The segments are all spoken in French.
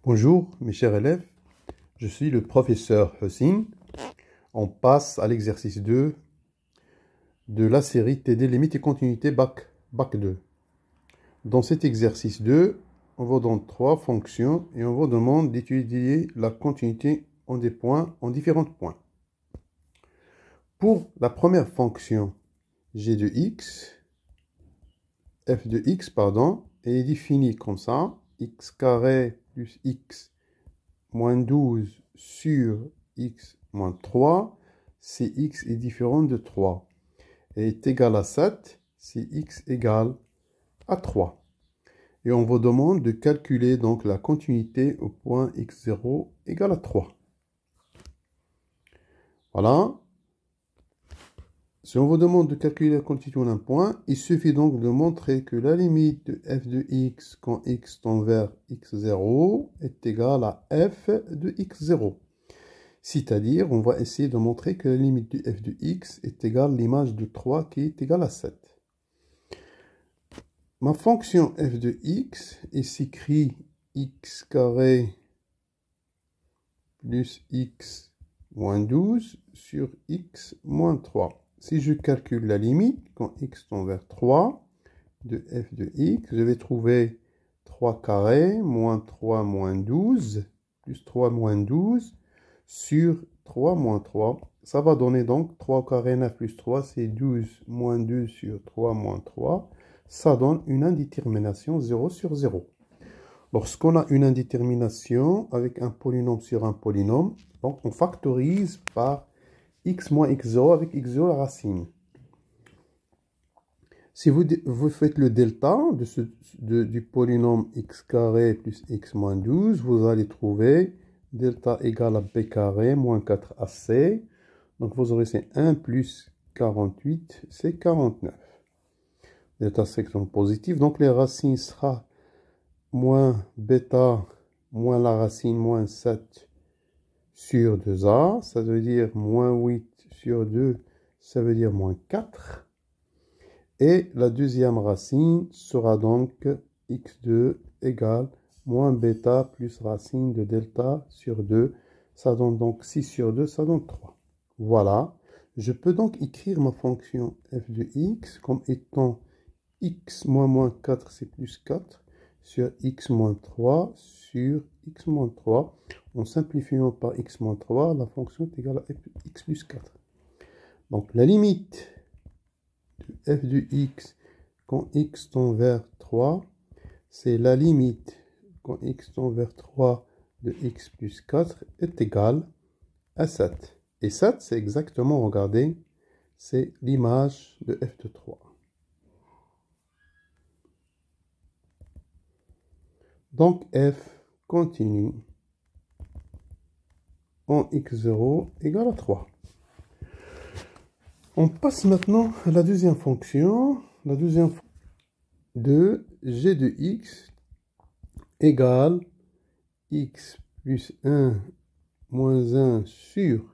Bonjour mes chers élèves, je suis le professeur Hussein. On passe à l'exercice 2 de la série TD Limites et Continuité Bac 2. Dans cet exercice 2, on vous donne 3 fonctions et on vous demande d'étudier la continuité en différents points. Pour la première fonction, g de x, f de x, elle est définie comme ça, x carré plus x moins 12 sur x moins 3, si x est différent de 3, et est égal à 7, si x égale à 3. Et on vous demande de calculer donc la continuité au point x0 égale à 3. Voilà. Si on vous demande de calculer la continuité d'un point, il suffit donc de montrer que la limite de f de x quand x tend vers x0 est égale à f de x0. C'est-à-dire, on va essayer de montrer que la limite de f de x est égale à l'image de 3 qui est égale à 7. Ma fonction f de x s'écrit x carré plus x moins 12 sur x moins 3. Si je calcule la limite, quand x tend vers 3, de f de x, je vais trouver 3 carré moins 3 moins 12, plus 3 moins 12, sur 3 moins 3. Ça va donner donc 3 carré 9 plus 3, c'est 12 moins 2 sur 3 moins 3. Ça donne une indétermination 0 sur 0. Lorsqu'on a une indétermination avec un polynôme sur un polynôme, donc on factorise par x moins x0 avec x0 la racine. Si vous faites le delta du polynôme x carré plus x moins 12, vous allez trouver delta égale à b carré moins 4ac. Donc vous aurez c'est 1 plus 48, c'est 49. Delta section positive, donc les racines sera moins bêta moins la racine moins 7 sur 2a, ça veut dire moins 8 sur 2, ça veut dire moins 4. Et la deuxième racine sera donc x2 égale moins bêta plus racine de delta sur 2. Ça donne donc 6 sur 2, ça donne 3. Voilà. Je peux donc écrire ma fonction f de x comme étant x moins 4, c'est plus 4, sur x moins 3 sur x moins 3. En simplifiant par x moins 3, la fonction est égale à x plus 4. Donc la limite de f de x quand x tend vers 3, c'est la limite quand x tend vers 3 de x plus 4 est égale à 7. Et 7, c'est exactement, regardez, c'est l'image de f de 3. Donc f continue en x0 égale à 3. On passe maintenant à la deuxième fonction. La deuxième fonction de g de x égale x plus 1 moins 1 sur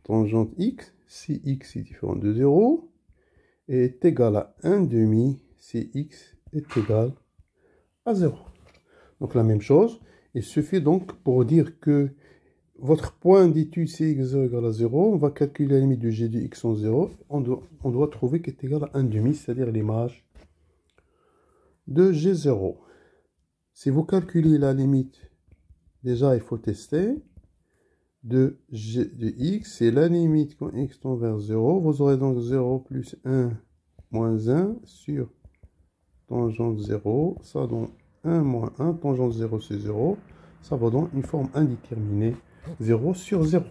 tangente x, si x est différent de 0, et est égal à 1 demi si x est égal à 0. Donc la même chose, il suffit donc pour dire que votre point d'étude c'est x0 égale à 0, on va calculer la limite de g de x en 0, on doit trouver qu'elle est égale à 1 demi, c'est-à-dire l'image de g0. Si vous calculez la limite, déjà il faut tester, de g de x, c'est la limite quand x tend vers 0, vous aurez donc 0 plus 1 moins 1 sur tangente 0, ça donne 1 moins 1, tangente 0 c'est 0, ça va donner une forme indéterminée, 0 sur 0.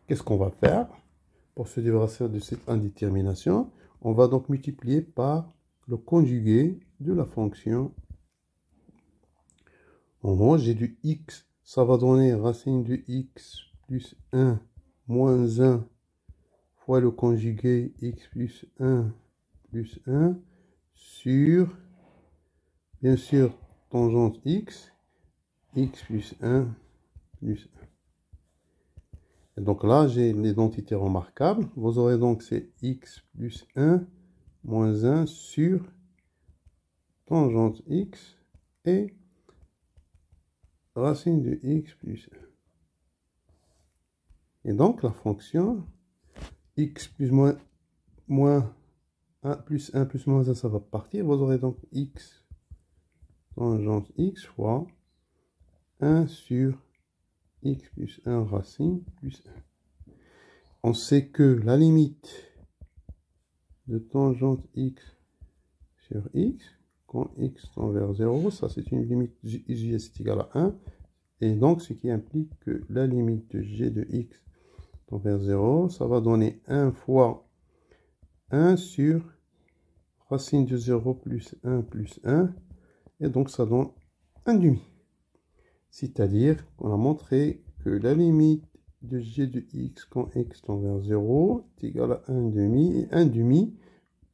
Qu'est-ce qu'on va faire pour se débarrasser de cette indétermination? On va donc multiplier par le conjugué de la fonction. En gros, j'ai du x, ça va donner racine de x plus 1 moins 1 fois le conjugué x plus 1 sur, bien sûr, tangente x plus 1 plus 1. Et donc là, j'ai l'identité remarquable. Vous aurez donc c'est x plus 1 moins 1 sur tangente x et racine de x plus 1. Et donc, la fonction x plus moins 1 plus 1 plus moins 1, ça va partir. Vous aurez donc x tangente x fois 1 sur x plus 1 racine plus 1. On sait que la limite de tangente x sur x, quand x tend vers 0, ça c'est une limite j est égal à 1. Et donc, ce qui implique que la limite de g de x tend vers 0, ça va donner 1 fois 1 sur racine de 0 plus 1 plus 1. Et donc, ça donne 1 demi. C'est-à-dire qu'on a montré que la limite de g de x quand x tend vers 0 est égale à 1 demi. Et 1 demi,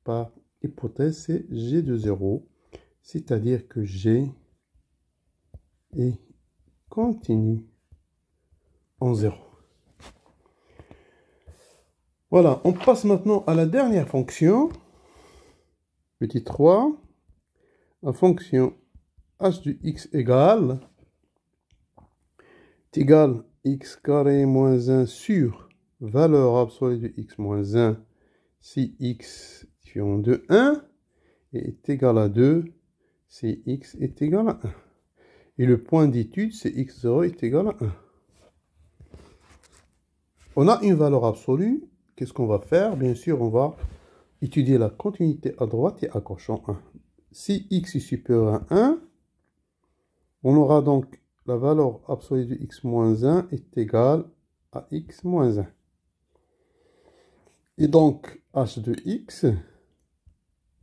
par hypothèse, c'est g de 0. C'est-à-dire que g est continu en 0. Voilà, on passe maintenant à la dernière fonction. Petit 3. La fonction h de x égale x carré moins 1 sur valeur absolue de x moins 1 si x différent de 1 est égal à 2 si x est égal à 1. Et le point d'étude, c'est x0 est égal à 1. On a une valeur absolue. Qu'est-ce qu'on va faire? Bien sûr, on va étudier la continuité à droite et à gauche en 1. Si x est supérieur à 1, on aura donc la valeur absolue de x moins 1 est égale à x moins 1. Et donc, h de x,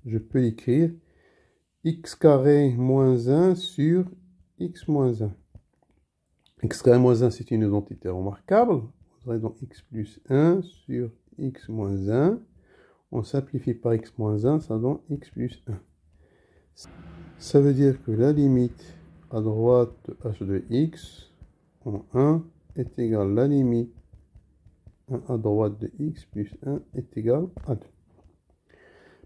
je peux écrire x carré moins 1 sur x moins 1. X carré moins 1, c'est une identité remarquable. Vous aurez donc x plus 1 sur x moins 1. On simplifie par x moins 1, ça donne x plus 1. Ça veut dire que la limite à droite de h de x en 1 est égale à la limite 1 à droite de x plus 1 est égale à 2.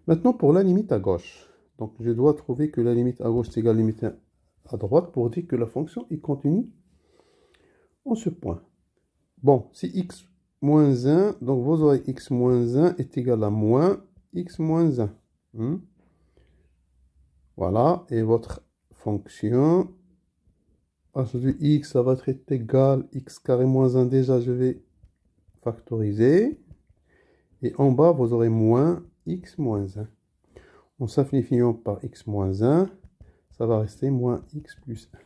Maintenant, pour la limite à gauche. Donc, je dois trouver que la limite à gauche est égale à la limite à droite pour dire que la fonction est continue en ce point. Bon, si x moins 1, donc vous aurez x moins 1 est égal à moins x moins 1. Voilà, et votre fonction h de x, ça va être égal x carré moins 1. Déjà, je vais factoriser. Et en bas, vous aurez moins x moins 1. En simplifiant par x moins 1, ça va rester moins x plus 1.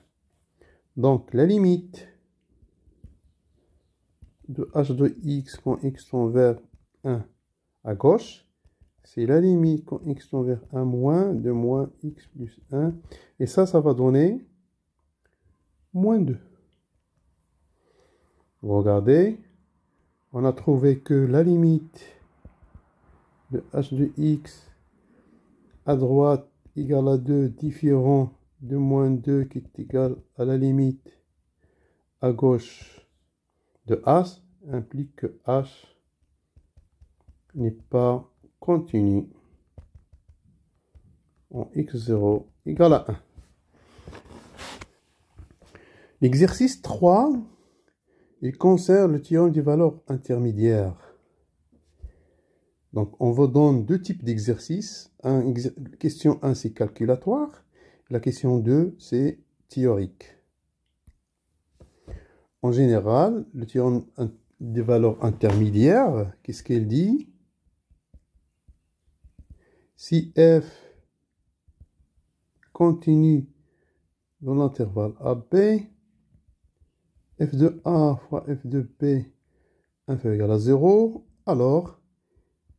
Donc, la limite de h de x quand x tend vers 1 à gauche, c'est la limite quand x tend vers 1 moins de moins x plus 1. Et ça va donner moins 2. Vous regardez, on a trouvé que la limite de h de x à droite égale à 2 différent de moins 2 qui est égal à la limite à gauche de h implique que h n'est pas continu en x0 égale à 1. L'exercice 3, il concerne le théorème des valeurs intermédiaires. Donc, on vous donne deux types d'exercices. Question 1, c'est calculatoire. La question 2, c'est théorique. En général, le théorème des valeurs intermédiaires, qu'est-ce qu'elle dit? Si f continue dans l'intervalle AB, f de A fois f de B inférieur ou égal à 0, alors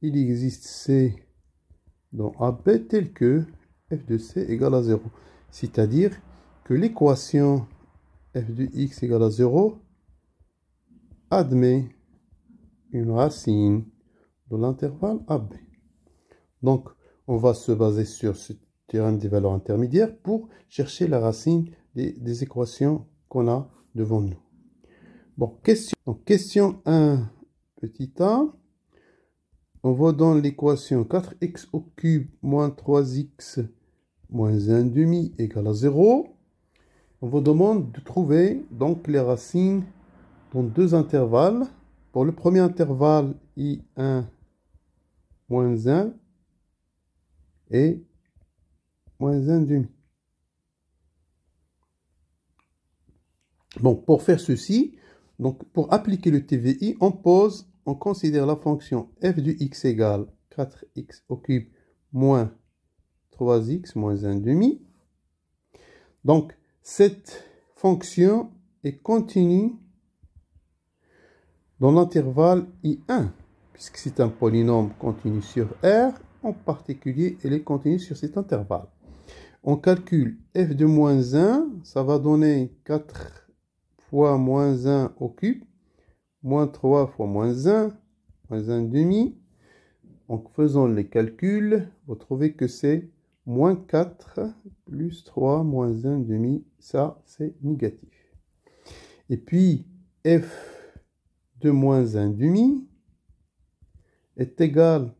il existe C dans AB tel que f de C égale à 0. C'est-à-dire que l'équation f de x égale à 0 admet une racine dans l'intervalle AB. Donc, on va se baser sur ce théorème des valeurs intermédiaires pour chercher la racine des équations qu'on a devant nous. Bon, question 1, petit a. On va dans l'équation 4x au cube moins 3x moins 1 demi égale à 0. On vous demande de trouver donc les racines dans deux intervalles. Pour le premier intervalle, I1 moins 1 et moins 1 demi. Bon, pour faire ceci, donc pour appliquer le TVI, on considère la fonction f de x égale 4x au cube moins 3x moins 1 demi. Donc, cette fonction est continue dans l'intervalle I1, puisque c'est un polynôme continu sur R, en particulier, elle est continue sur cet intervalle. On calcule f de moins 1, ça va donner 4 fois moins 1 au cube, moins 3 fois moins 1, moins 1 demi. En faisant les calculs, vous trouvez que c'est moins 4 plus 3 moins 1 demi, ça c'est négatif. Et puis f de moins 1 demi est égal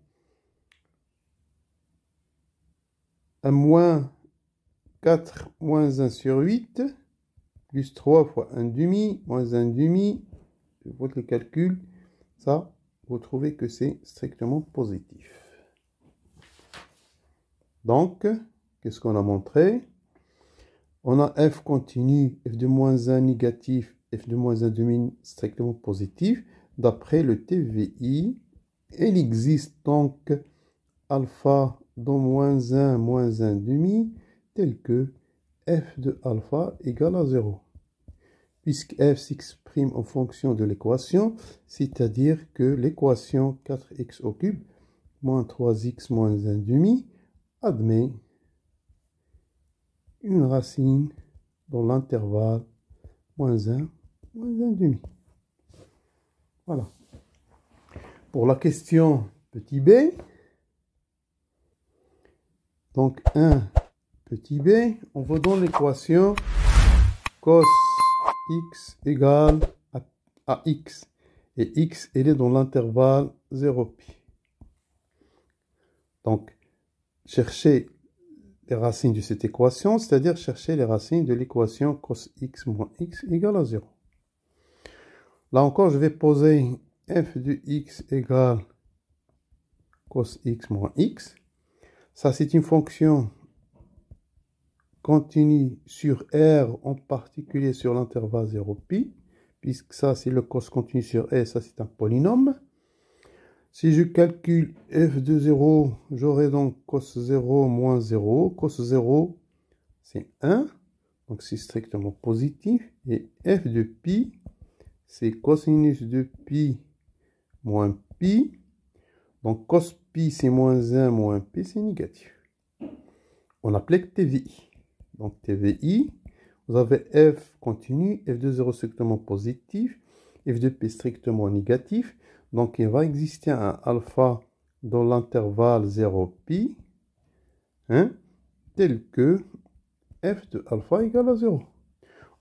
à moins 4 moins 1 sur 8 plus 3 fois 1 demi moins 1 demi. Je vois le calcul, ça vous trouvez que c'est strictement positif. Donc, qu'est-ce qu'on a montré? On a f continu, f de moins 1 négatif, f de moins 1 demi strictement positif. D'après le TVI, il existe donc alpha dans moins 1 demi, tel que f de alpha égale à 0. Puisque f s'exprime en fonction de l'équation, c'est-à-dire que l'équation 4x au cube moins 3x moins 1 demi admet une racine dans l'intervalle moins 1 demi. Voilà. Pour la question petit b, donc 1 petit b, on vous donne l'équation cos x égale à x. Et x, elle est dans l'intervalle 0pi. Donc, chercher les racines de cette équation, c'est-à-dire chercher les racines de l'équation cos x moins x égale à 0. Là encore, je vais poser f de x égale cos x moins x. Ça, c'est une fonction continue sur R, en particulier sur l'intervalle 0pi, puisque ça, c'est le cos continu sur R, ça, c'est un polynôme. Si je calcule f de 0, j'aurai donc cos 0 moins 0. Cos 0, c'est 1, donc c'est strictement positif. Et f de pi, c'est cosinus de pi moins pi. Donc cos pi, c'est moins 1 moins pi, c'est négatif. On applique TVI. Donc TVI, vous avez f continu, f de 0 strictement positif, f de p strictement négatif. Donc il va exister un alpha dans l'intervalle 0pi, tel que f de alpha égale à 0.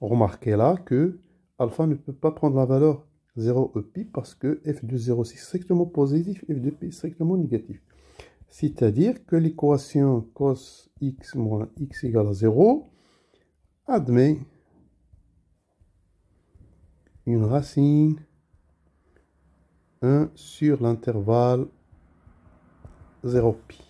Remarquez là que alpha ne peut pas prendre la valeur 0 pi parce que f de 0 c'est strictement positif, f de p est strictement négatif. C'est-à-dire que l'équation cos x moins x égale à 0 admet une racine 1 sur l'intervalle 0pi.